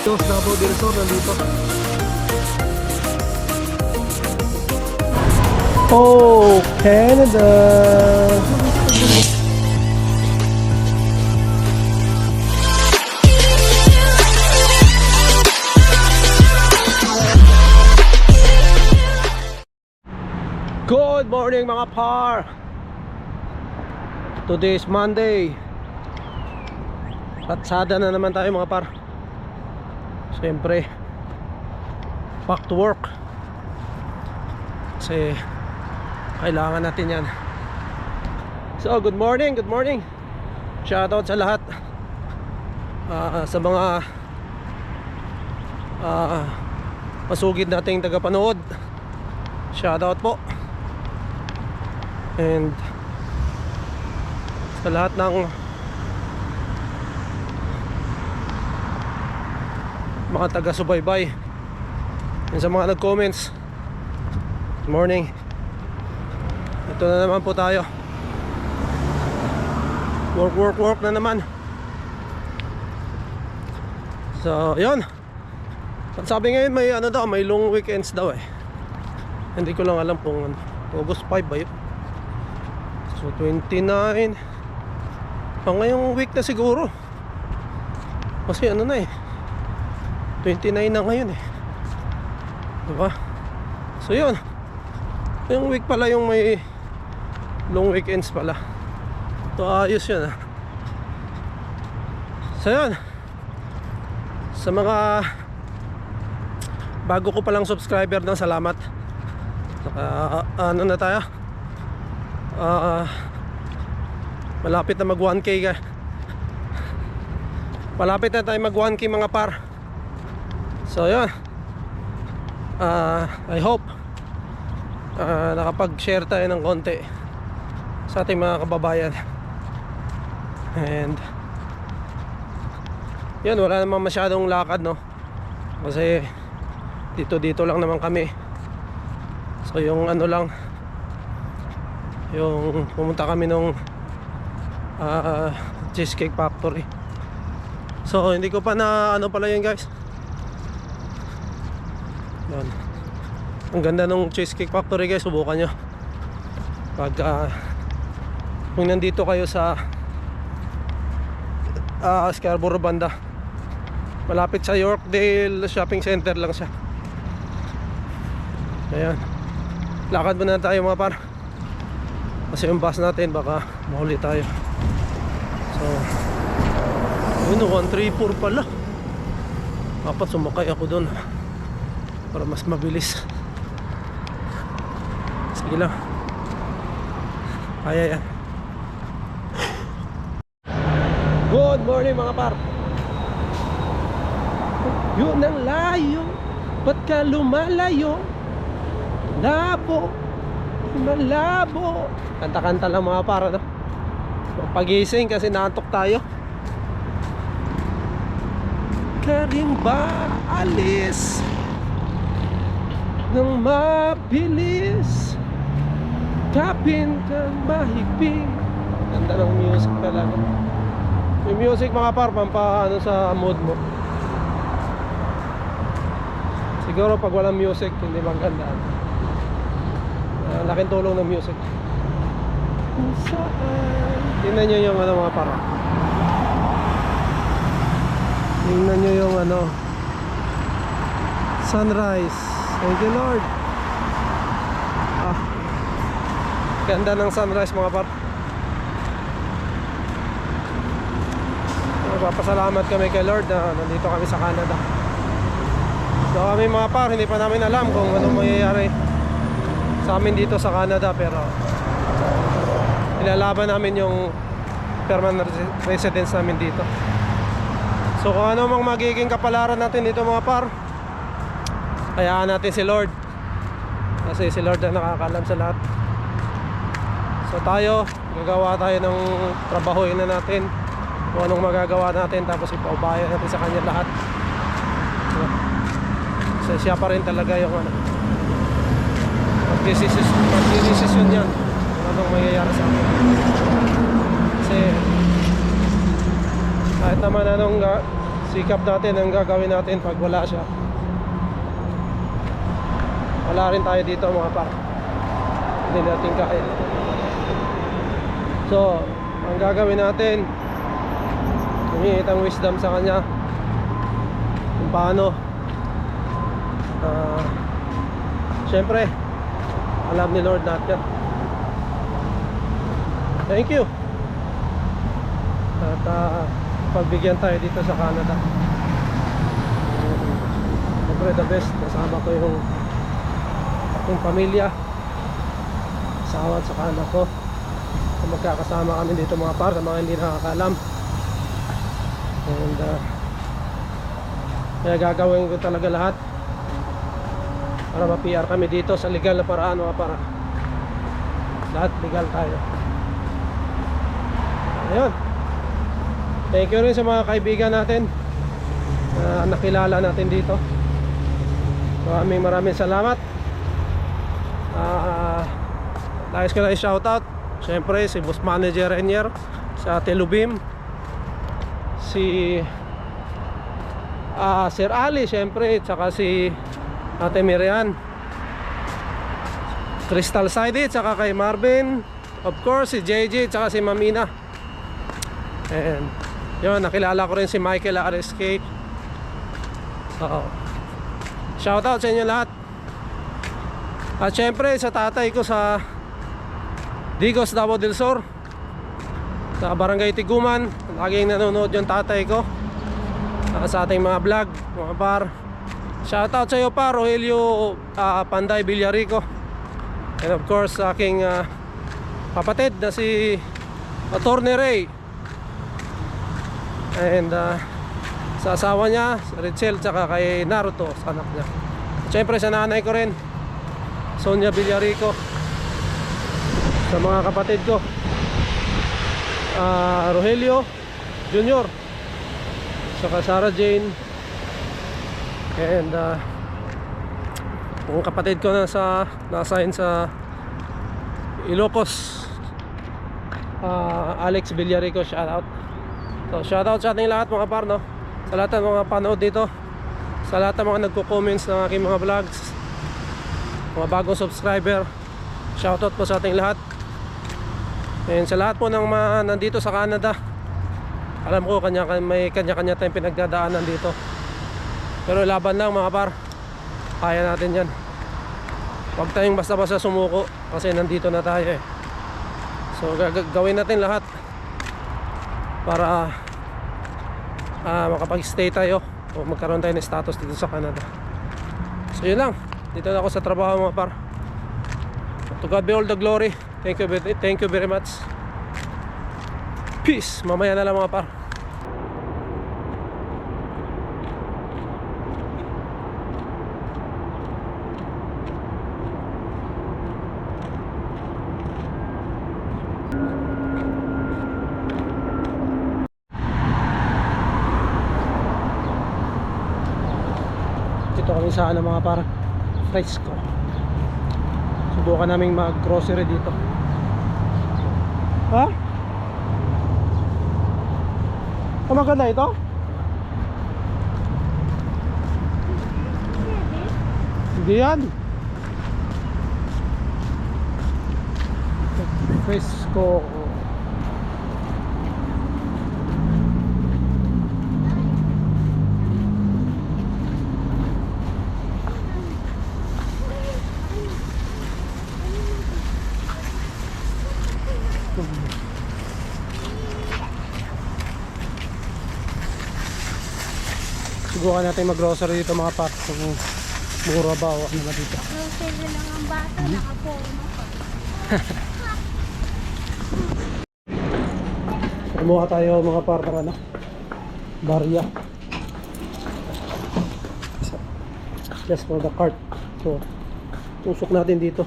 Dos Davao del Sur nandito. Oh, Canada! Good morning mga par! Today is Monday. Patsada na naman tayo mga par. Siyempre, back to work. Kasi kailangan natin yan. So good morning, good morning. Shoutout sa lahat, sa mga masugid nating tagapanood. Shoutout po. And sa lahat ng mga taga-subaybay, and sa mga nag-comments, good morning. Ito na naman po tayo. Work na naman. So, yun. Sabi ngayon may ano daw, may long weekends daw eh. Hindi ko lang alam kung August 5 ba yun. So, 29. Ngayong week na siguro. Kasi ano na eh, 29 na ngayon eh, diba? So yun, yung week pala yung may long weekends pala. So ayos yun ah. So yun, sa mga bago ko palang subscriber na, salamat. Ano na tayo, malapit na mag 1k ka. Malapit na tayo mag 1k mga par. So yun, I hope nakapag-share tayo ng konti sa ating mga kababayan. And yun, wala namang masyadong lakad, no? Kasi dito lang naman kami. So yung ano lang, yung pumunta kami nung Cheesecake Factory. So hindi ko pa na ano pala yun guys. Yun. Ang ganda ng Cheesecake Factory guys, subukan nyo pag kung nandito kayo sa Scarborough banda. Malapit sa Yorkdale Shopping Center lang siya. Ayan, lakad muna tayo mga par, kasi yung bus natin baka mahuli tayo. So yun, 134 pala. Dapat sumakay ako dun para mas mabilis. Sige lang, kaya yan. Good morning mga par. Yun ang layo, ba't ka lumalayo? Labo, malabo. Kanta-kanta lang mga par, no? Pagising kasi naantok tayo. Karing ba alis nang mabilis, tapin kang mahigping. Ganda ng music talaga. Yung music mga par, pampaano sa mood mo. Siguro pag walang music hindi maganda. Laking tulong ng music. Tingnan nyo yung ano mga par. Tingnan nyo yung ano, sunrise. Thank you Lord. Ganda ng sunrise mga par. Nagpapasalamat kami kay Lord na nandito kami sa Canada. So kami mga par, hindi pa namin alam kung anong mangyayari sa amin dito sa Canada, pero ilalaban namin yung permanent residence namin dito. So kung ano mang magiging kapalaran natin dito mga par, hayaan natin si Lord, kasi si Lord ang nakakaalam sa lahat. So tayo, gagawa tayo ng trabahuin na natin, kung anong magagawa natin, tapos ipaubayan natin sa kanya lahat. So siya pa rin talaga yung ano, magdidesisyon yan kung anong mangyayari sa akin. Kasi kahit naman anong sikap natin ang gagawin natin pag wala siya. Wala rin tayo dito mga par. Hindi natin kaya. So, ang gagawin natin, humingi ng wisdom sa kanya kung paano. Siyempre, alam ni Lord natin. Thank you. At pagbigyan tayo dito sa Canada. Siyempre, the best. Kasama ko yung aking pamilya, asawa at saka anak ko. So, magkakasama kami dito mga par, sa mga hindi nakakaalam. And kaya gagawin ko talaga lahat para ma-PR kami dito sa legal na paraan mga para lahat legal tayo. Ayun, thank you rin sa mga kaibigan natin na nakilala natin dito. Maraming salamat. Nais ko na i-shoutout siyempre si Boss Manager Renier sa Telubim, si Sir Ali siyempre, tsaka si Ate Miriam, Crystal Sided, tsaka kay Marvin, of course si JJ, tsaka si Mamina. And yun, nakilala ko rin si Michael RSK. Shoutout sa inyo lahat. At syempre sa tatay ko sa Digos, Davao del Sur, sa Barangay Tiguman, laging nanonood yung tatay ko sa ating mga vlog mga par. Shoutout sa iyo pa Rogelio Panday Villarico. And of course sa aking kapatid na si Attorney Ray. And sa asawa niya, si Richel, tsaka kay Naruto, sa anak niya. At syempre sa nanay ko rin, Sonia Villarico. Sa mga kapatid ko, Rogelio Junior, saka Sarah Jane. And yung kapatid ko na na-assign sa Ilocos, Alex Villarico, shoutout. So shoutout sa ating lahat mga par, no? Sa lahat ng mga panood dito, sa lahat ng mga nagko-comments ng aking mga vlogs, mga bagong subscriber, shoutout po sa ating lahat. And sa lahat po ng mga nandito sa Canada, alam ko may kanya-kanya tayong pinagdadaanan dito, pero laban lang mga par, kaya natin yan. Huwag tayong basta-basta sumuko, kasi nandito na tayo eh. So gawin natin lahat para makapag-stay tayo o magkaroon tayo ng status dito sa Canada. So yun lang, dito na ako sa trabaho mga par. To God be all the glory. Thank you very much. Peace. Mamaya na lang mga par. Dito kami sa mga par, Fresco. Subukan naming mag-grocery dito. Ha? Maganda ito? Hindi yan. Fresco. Subukan natin mag-grocery dito mga pat. Kung mura ba o ano na dito. Grocery lang ang bata, nakaporma pa. Kumuha tayo mga par ng ano, barya. Just for the cart. So, tusok natin dito.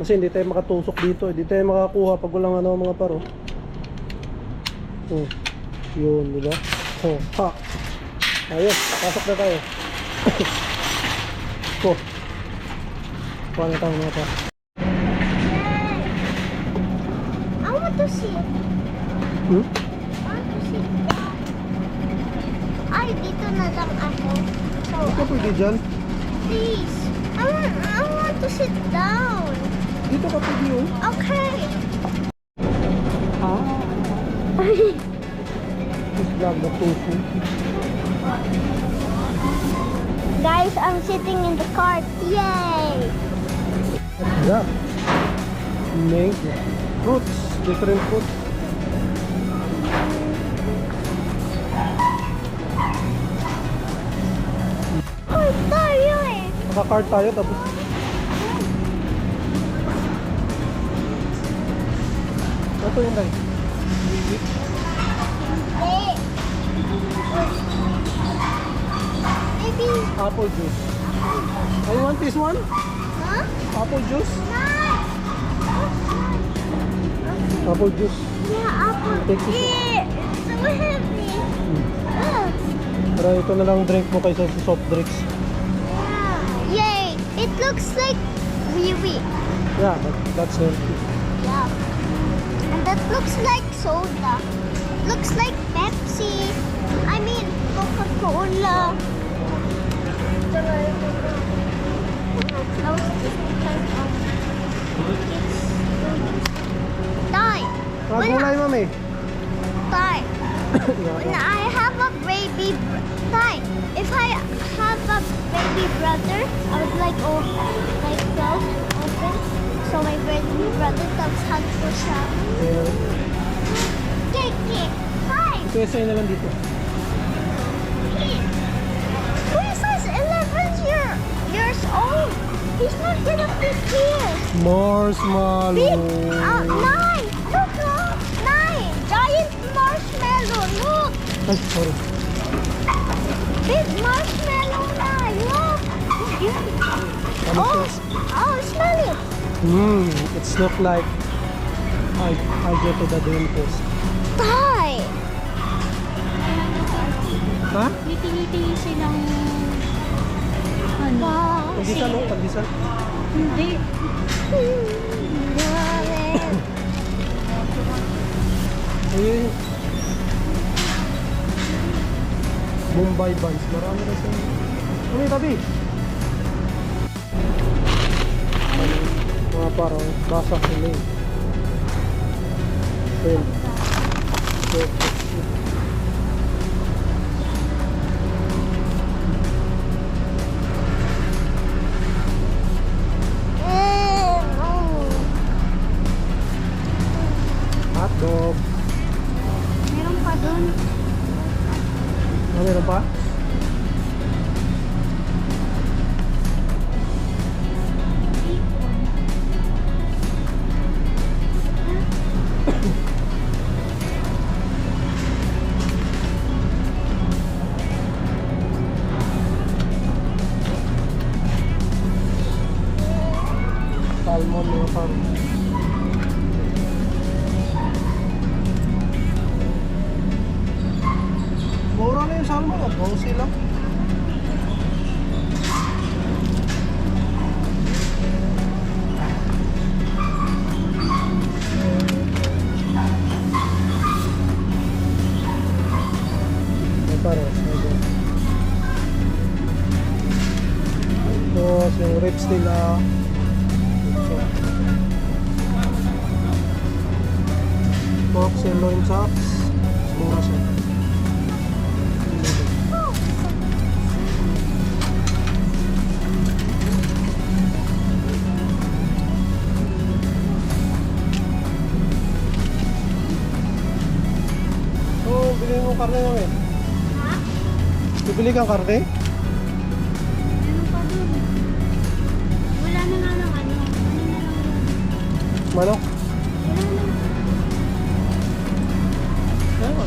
Kasi hindi tayo makatusok dito. Hindi tayo makakuha pag walang ano mga paro. Yun, diba? Ha. Ayun, pasok na tayo. Kuha na tayo mga par. I want to see. Hmm? I want to see that. Dito pwede dyan. Please. I want to sit down. Dito ka pwede yun. Okay. Just grab the tofu. Guys, I'm sitting in the cart. Yay! What's that? Mango. Fruits. Different fruits. Oh, tayo eh. Naka-cart tayo tapos ito yung guys. Maybe. Apple juice. I want this one? Huh? Apple juice? Nice. Apple juice. Yeah, apple. Take this. It's so heavy. Ugh. Pero ito na lang drink mo kaysa sa soft drinks. Yeah. Yay! It looks like kiwi. Yeah, that's healthy. Yeah. And that looks like soda. Looks like Pepsi. I mean Coca-Cola. Die. Gulay, mami. Die. When I have a baby, die. If I have a baby brother, I would like close, open, so my baby brother comes hug for some. Take it. Hi. Ito yung na lang dito. Who says 11 years old? He's not gonna fit here. Marshmallow. Big, 9. Look, 9. Giant marshmallow. Look. Ay, sorry. Big marshmallow na. Look. Ano Oh, siya? oh, smell it. It's look like I go to the dentist. Die. Ha? Ngiti-ngiti silang ano? Wow. Pagdisan o? Pagdisan? Hindi. Ayun. Mumbai buns. Marami na siya. Ano yung tabi? Mga parang basah nila eh. Ayun. Hot dog. Meron pa dun. Ano meron pa? Salmon mga parang. Mura na yung salmon, 12 lang. May pares, medyo. Tapos yung ribs nila. Pork sirloin chops. Mura siya. Oh, bilhin mo karne namin. Ha? Bibili kang karne? Meron pa dun. Wala na nga lang ano. Ano na lang yun. Manok? Wala na.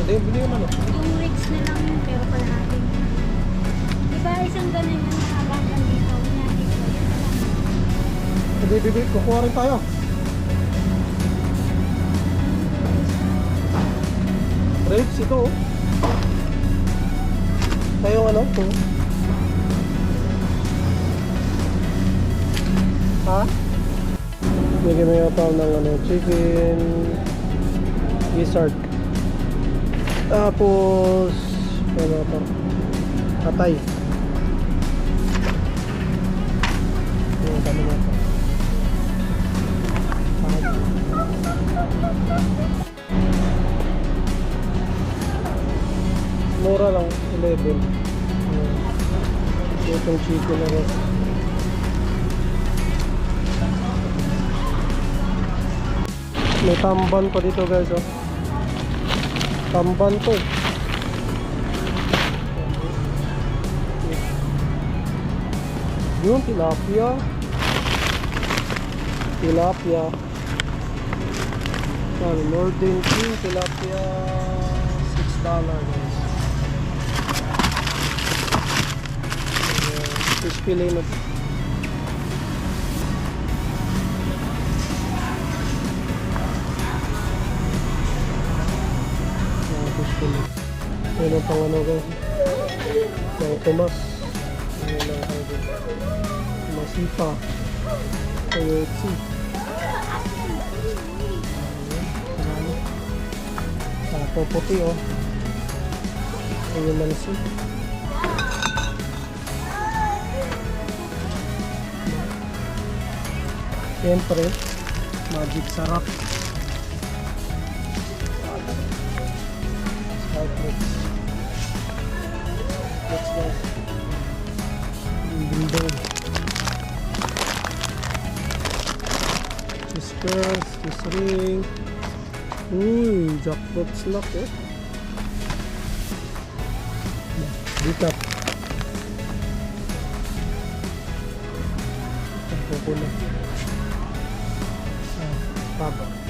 Di, bili yung manok. Yung rigs na lang yun, pero kalahati na. Diba isang ganun yung nakabakan dito. Natin ko. Hindi, bibili. Kukuha rin tayo. Ribs, ito oh. Tayo ano? Ito. Ha? Bigyan mo yung tao ng ano, chicken gizzard. Tapos ano ito? Patay. Mura lang, 11. Itong chicken na rin. May tamban pa dito guys, oh. Tamban to. Yun, tilapia. Tilapia. Northern King tilapia, $6 guys. Fish fillet na. Fish fillet. Yan ang pang ano guys. Yung tumas. Yan ang ano. Masipa. Coyote. Tapo puti oh. Ayun mansi. Siyempre, magic sarap. Shark mix. Let's go. Bindog. Whiskers, fish ring. Uy, jackpot snack eh. Bitak. Ang pupunan. Taba.